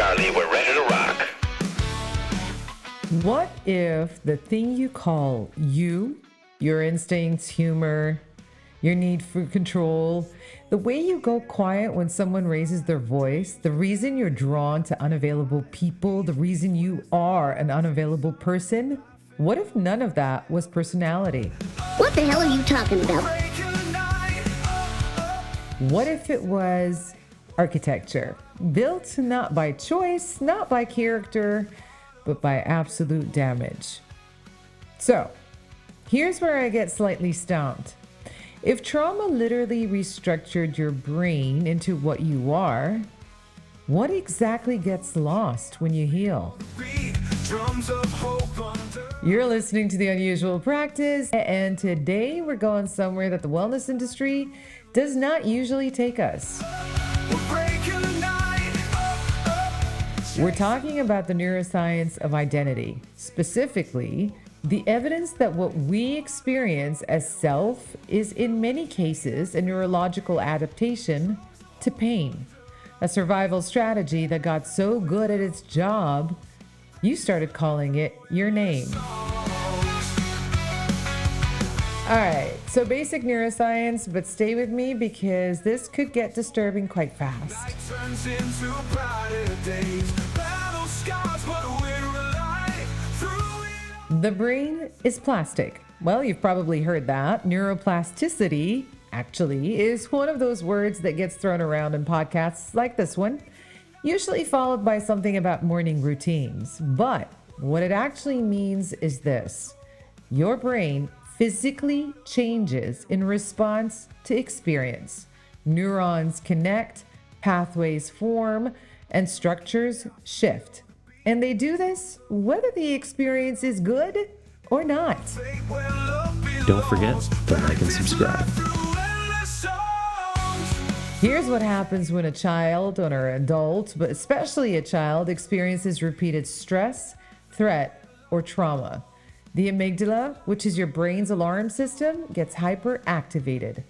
Charlie, we're ready to rock. What if the thing you call you, your instincts, humor, your need for control, the way you go quiet when someone raises their voice, the reason you're drawn to unavailable people, the reason you are an unavailable person, what if none of that was personality? What the hell are you talking about? What if it was architecture, built not by choice, not by character, but by absolute damage? So, here's where I get slightly stumped. If trauma literally restructured your brain into what you are, what exactly gets lost when you heal? You're listening to The Unusual Practice, and today we're going somewhere that the wellness industry does not usually take us. We're talking about the neuroscience of identity, specifically the evidence that what we experience as self is in many cases a neurological adaptation to pain, a survival strategy that got so good at its job, you started calling it your name. All right, so basic neuroscience, but stay with me because this could get disturbing quite fast. The brain is plastic. Well, you've probably heard that. Neuroplasticity, actually, is one of those words that gets thrown around in podcasts like this one, usually followed by something about morning routines. But what it actually means is this: your brain physically changes in response to experience. Neurons connect, pathways form, and structures shift. And they do this whether the experience is good or not. Don't forget to like and subscribe. Here's what happens when a child or an adult, but especially a child, experiences repeated stress, threat, or trauma. The amygdala, which is your brain's alarm system, gets hyperactivated.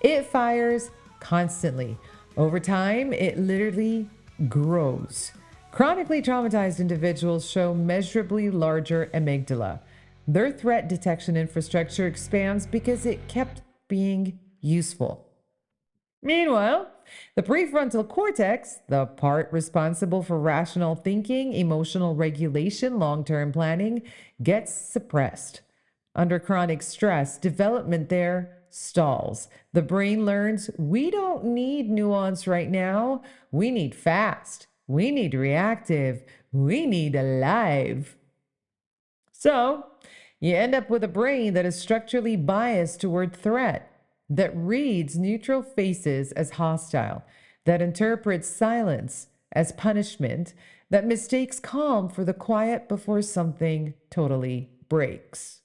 It fires constantly. Over time, it literally grows. Chronically traumatized individuals show measurably larger amygdala. Their threat detection infrastructure expands because it kept being useful. Meanwhile, the prefrontal cortex, the part responsible for rational thinking, emotional regulation, long-term planning, gets suppressed. Under chronic stress, development there stalls. The brain learns we don't need nuance right now. We need fast. We need reactive. We need alive. So you end up with a brain that is structurally biased toward threat, that reads neutral faces as hostile, that interprets silence as punishment, that mistakes calm for the quiet before something totally breaks.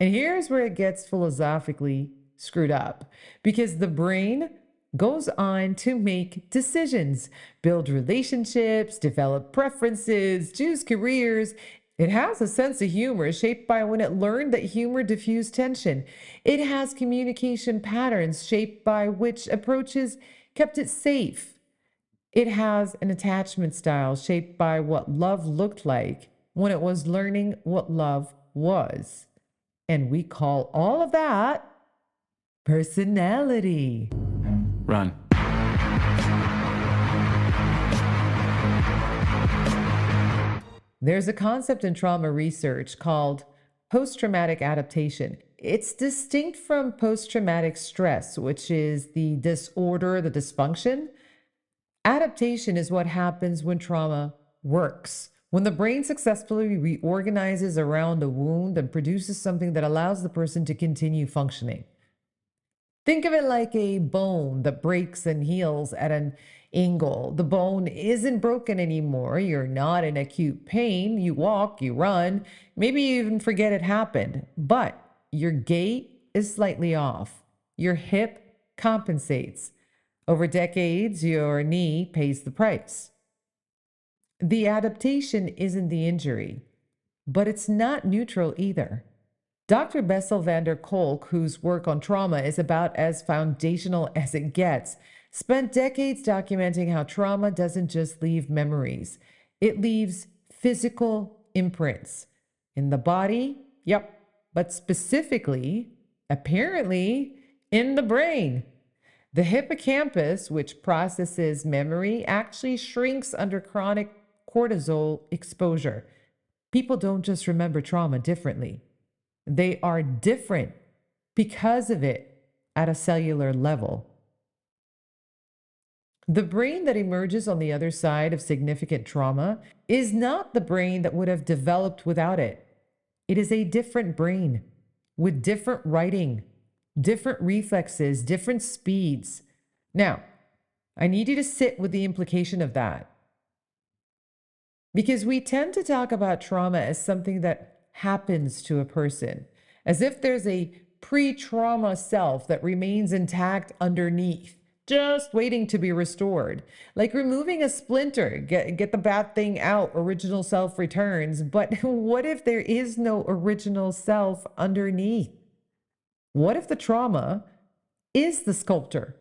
And here's where it gets philosophically screwed up, because the brain goes on to make decisions, build relationships, develop preferences, choose careers. It has a sense of humor shaped by when it learned that humor diffused tension. It has communication patterns shaped by which approaches kept it safe. It has an attachment style shaped by what love looked like when it was learning what love was. And we call all of that personality. Run. There's a concept in trauma research called post-traumatic adaptation. It's distinct from post-traumatic stress, which is the disorder, the dysfunction. Adaptation is what happens when trauma works, when the brain successfully reorganizes around a wound and produces something that allows the person to continue functioning. Think of it like a bone that breaks and heals at an angle. The bone isn't broken anymore. You're not in acute pain. You walk, you run, maybe you even forget it happened, but your gait is slightly off. Your hip compensates. Over decades, your knee pays the price. The adaptation isn't the injury, but it's not neutral either. Dr. Bessel van der Kolk, whose work on trauma is about as foundational as it gets, spent decades documenting how trauma doesn't just leave memories, it leaves physical imprints in the body, yep, but specifically, apparently, in the brain. The hippocampus, which processes memory, actually shrinks under chronic cortisol exposure. People don't just remember trauma differently, they are different because of it at a cellular level. The brain that emerges on the other side of significant trauma is not the brain that would have developed without it. It is a different brain with different writing, different reflexes, different speeds. Now, I need you to sit with the implication of that. Because we tend to talk about trauma as something that happens to a person, as if there's a pre-trauma self that remains intact underneath, just waiting to be restored. Like removing a splinter, get the bad thing out, original self returns. But what if there is no original self underneath? What if the trauma is the sculptor?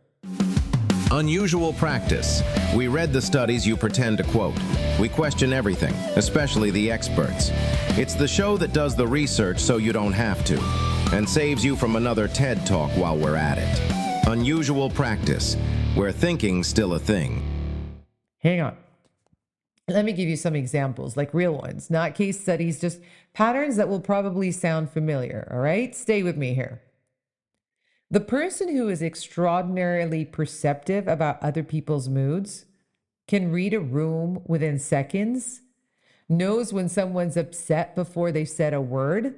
Unusual practice. We read the studies you pretend to quote. We question everything, especially the experts. It's the show that does the research so you don't have to, and saves you from another TED Talk while we're at it. Unusual practice, where thinking's still a thing. Hang on. Let me give you some examples, like real ones, not case studies, just patterns that will probably sound familiar, all right? Stay with me here. The person who is extraordinarily perceptive about other people's moods can read a room within seconds, knows when someone's upset before they've said a word.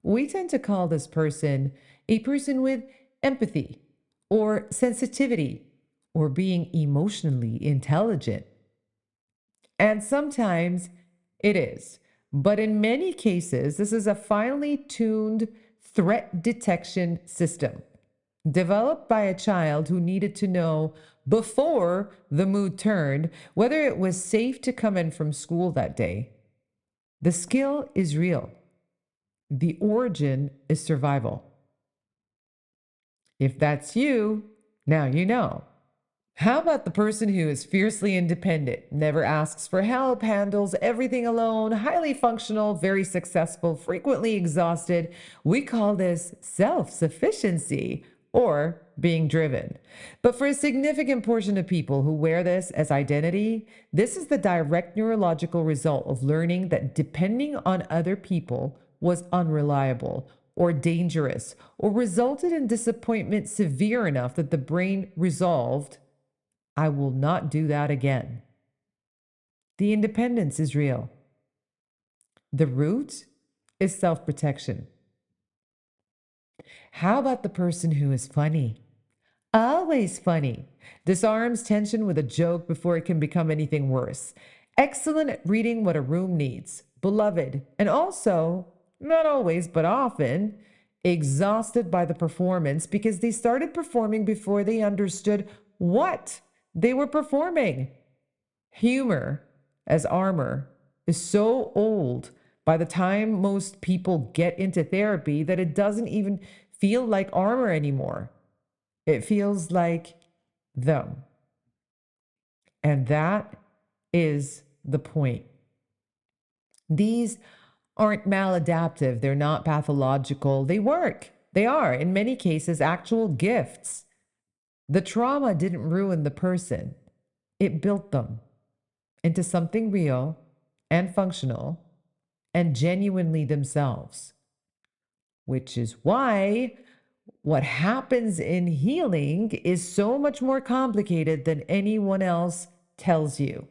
We tend to call this person a person with empathy or sensitivity or being emotionally intelligent. And sometimes it is. But in many cases, this is a finely tuned threat detection system developed by a child who needed to know before the mood turned whether it was safe to come in from school that day. The skill is real. The origin is survival. If that's you, now you know. How about the person who is fiercely independent, never asks for help, handles everything alone, highly functional, very successful, frequently exhausted? We call this self-sufficiency or being driven. But for a significant portion of people who wear this as identity, this is the direct neurological result of learning that depending on other people was unreliable or dangerous or resulted in disappointment severe enough that the brain resolved, I will not do that again. The independence is real. The root is self-protection. How about the person who is funny? Always funny. Disarms tension with a joke before it can become anything worse. Excellent at reading what a room needs. Beloved. And also, not always, but often, exhausted by the performance because they started performing before they understood what they were performing. Humor as armor is so old by the time most people get into therapy that it doesn't even feel like armor anymore. It feels like them. And that is the point. These aren't maladaptive. They're not pathological. They work. They are, in many cases, actual gifts. The trauma didn't ruin the person. It built them into something real and functional and genuinely themselves. Which is why what happens in healing is so much more complicated than anyone else tells you.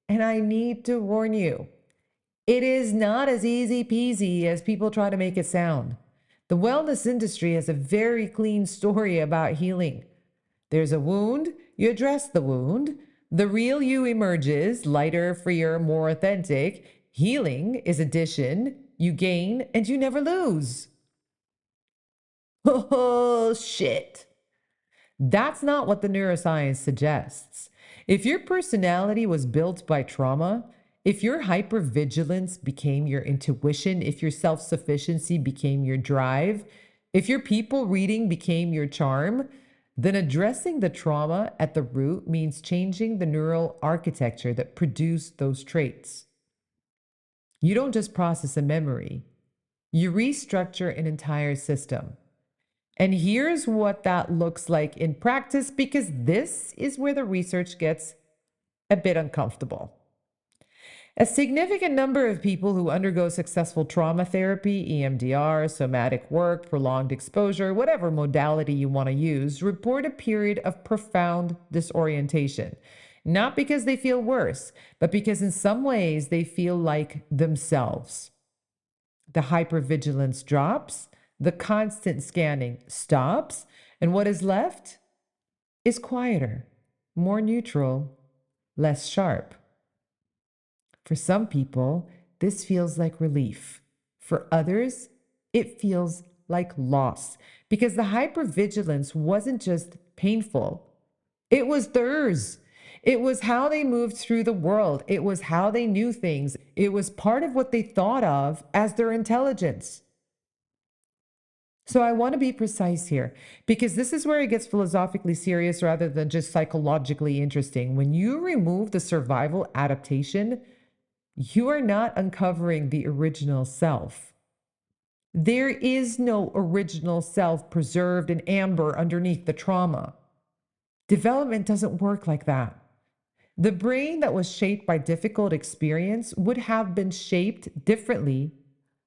And I need to warn you, it is not as easy peasy as people try to make it sound. The wellness industry has a very clean story about healing. There's a wound, you address the wound. The real you emerges, lighter, freer, more authentic. Healing is addition. You gain and you never lose. Oh, shit. That's not what the neuroscience suggests. If your personality was built by trauma, if your hypervigilance became your intuition, if your self-sufficiency became your drive, if your people reading became your charm, then addressing the trauma at the root means changing the neural architecture that produced those traits. You don't just process a memory, you restructure an entire system. And here's what that looks like in practice, because this is where the research gets a bit uncomfortable. A significant number of people who undergo successful trauma therapy, EMDR, somatic work, prolonged exposure, whatever modality you want to use, report a period of profound disorientation. Not because they feel worse, but because in some ways they feel like themselves. The hypervigilance drops, the constant scanning stops, and what is left is quieter, more neutral, less sharp. For some people, this feels like relief. For others, it feels like loss, because the hypervigilance wasn't just painful, it was theirs. It was how they moved through the world. It was how they knew things. It was part of what they thought of as their intelligence. So I want to be precise here, because this is where it gets philosophically serious rather than just psychologically interesting. When you remove the survival adaptation, you are not uncovering the original self. There is no original self preserved in amber underneath the trauma. Development doesn't work like that. The brain that was shaped by difficult experience would have been shaped differently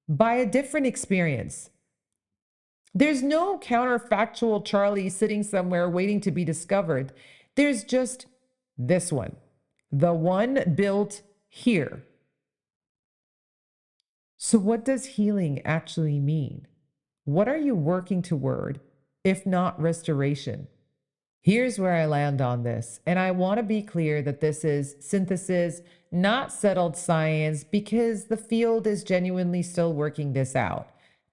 by a different experience. There's no counterfactual Charlie sitting somewhere waiting to be discovered. There's just this one, the one built here. So what does healing actually mean? What are you working toward, if not restoration? Here's where I land on this, and I want to be clear that this is synthesis, not settled science, because the field is genuinely still working this out.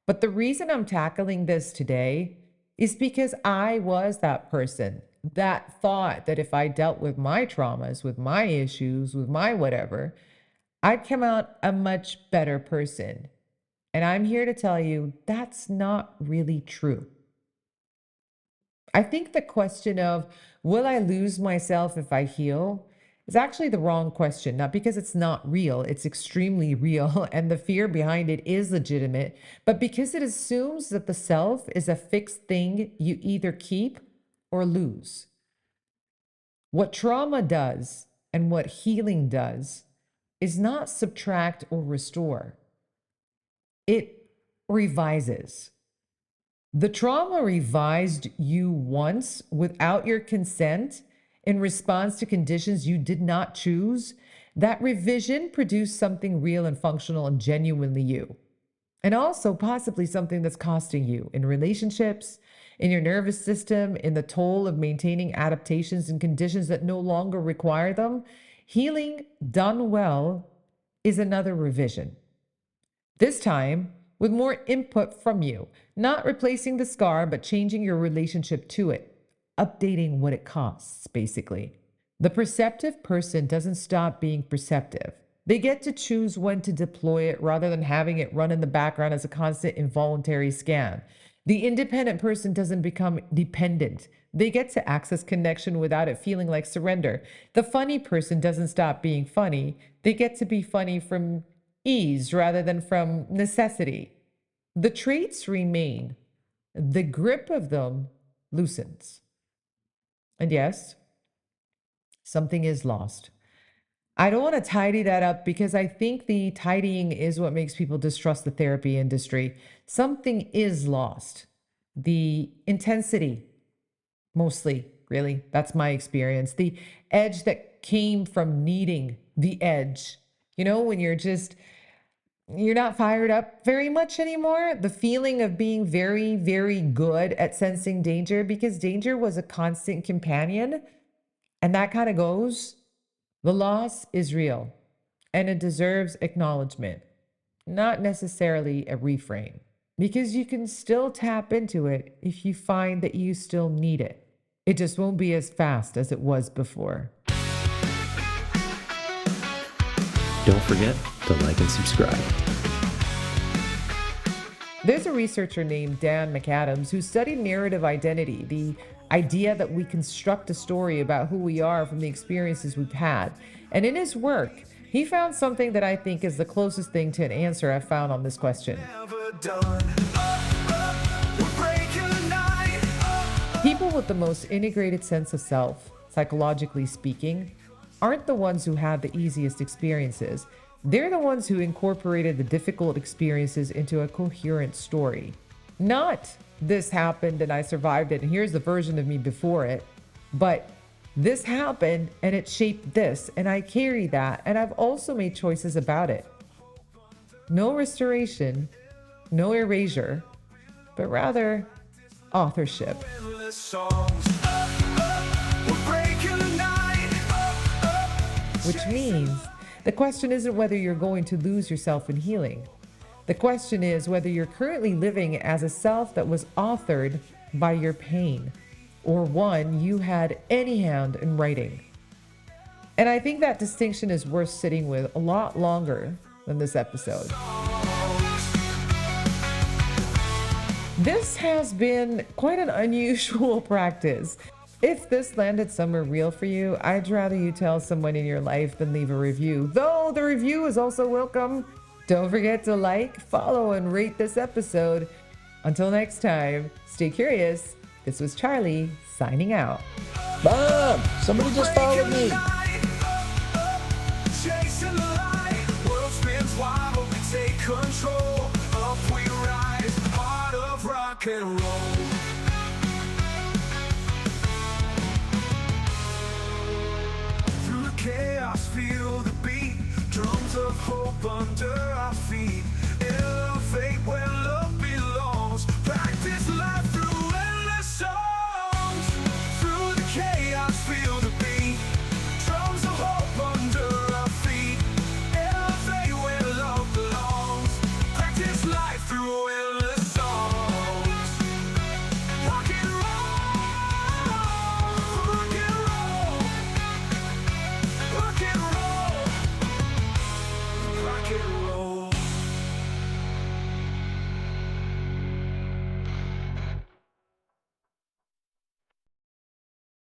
But the reason I'm tackling this today is because I was that person that thought that if I dealt with my traumas, with my issues, with my whatever, I'd come out a much better person. And I'm here to tell you that's not really true. I think the question of, will I lose myself if I heal, is actually the wrong question. Not because it's not real, it's extremely real, and the fear behind it is legitimate, but because it assumes that the self is a fixed thing you either keep or lose. What trauma does and what healing does is not subtract or restore. It revises. The trauma revised you once without your consent in response to conditions you did not choose. That revision produced something real and functional and genuinely you. And also possibly something that's costing you in relationships, in your nervous system, in the toll of maintaining adaptations in conditions that no longer require them. Healing done well is another revision. This time, with more input from you, not replacing the scar, but changing your relationship to it, updating what it costs, basically. The perceptive person doesn't stop being perceptive. They get to choose when to deploy it rather than having it run in the background as a constant involuntary scan. The independent person doesn't become dependent. They get to access connection without it feeling like surrender. The funny person doesn't stop being funny. They get to be funny from ease rather than from necessity. The traits remain. The grip of them loosens. And yes, something is lost. I don't want to tidy that up because I think the tidying is what makes people distrust the therapy industry. Something is lost. The intensity, mostly, really. That's my experience. The edge that came from needing the edge. You know, when you're not fired up very much anymore. The feeling of being very, very good at sensing danger, because danger was a constant companion. And that kind of goes. The loss is real and it deserves acknowledgement, not necessarily a reframe, because you can still tap into it if you find that you still need it. It just won't be as fast as it was before. Don't forget to like and subscribe. There's a researcher named Dan McAdams who studied narrative identity, the idea that we construct a story about who we are from the experiences we've had. And in his work, he found something that I think is the closest thing to an answer I've found on this question. People with the most integrated sense of self, psychologically speaking, aren't the ones who had the easiest experiences. They're the ones who incorporated the difficult experiences into a coherent story. Not this happened and I survived it and here's the version of me before it, but this happened and it shaped this and I carry that and I've also made choices about it. No restoration, no erasure, but rather authorship. Which means the question isn't whether you're going to lose yourself in healing. The question is whether you're currently living as a self that was authored by your pain, or one you had any hand in writing. And I think that distinction is worth sitting with a lot longer than this episode. This has been quite an unusual practice. If this landed somewhere real for you, I'd rather you tell someone in your life than leave a review, though the review is also welcome. Don't forget to like, follow, and rate this episode. Until next time, stay curious. This was Charlie signing out. Mom, somebody just followed me. And roll. Through the chaos, feel the beat. Drums of hope under our feet. Elevate where love belongs. Practice life through endless songs. Through the chaos, feel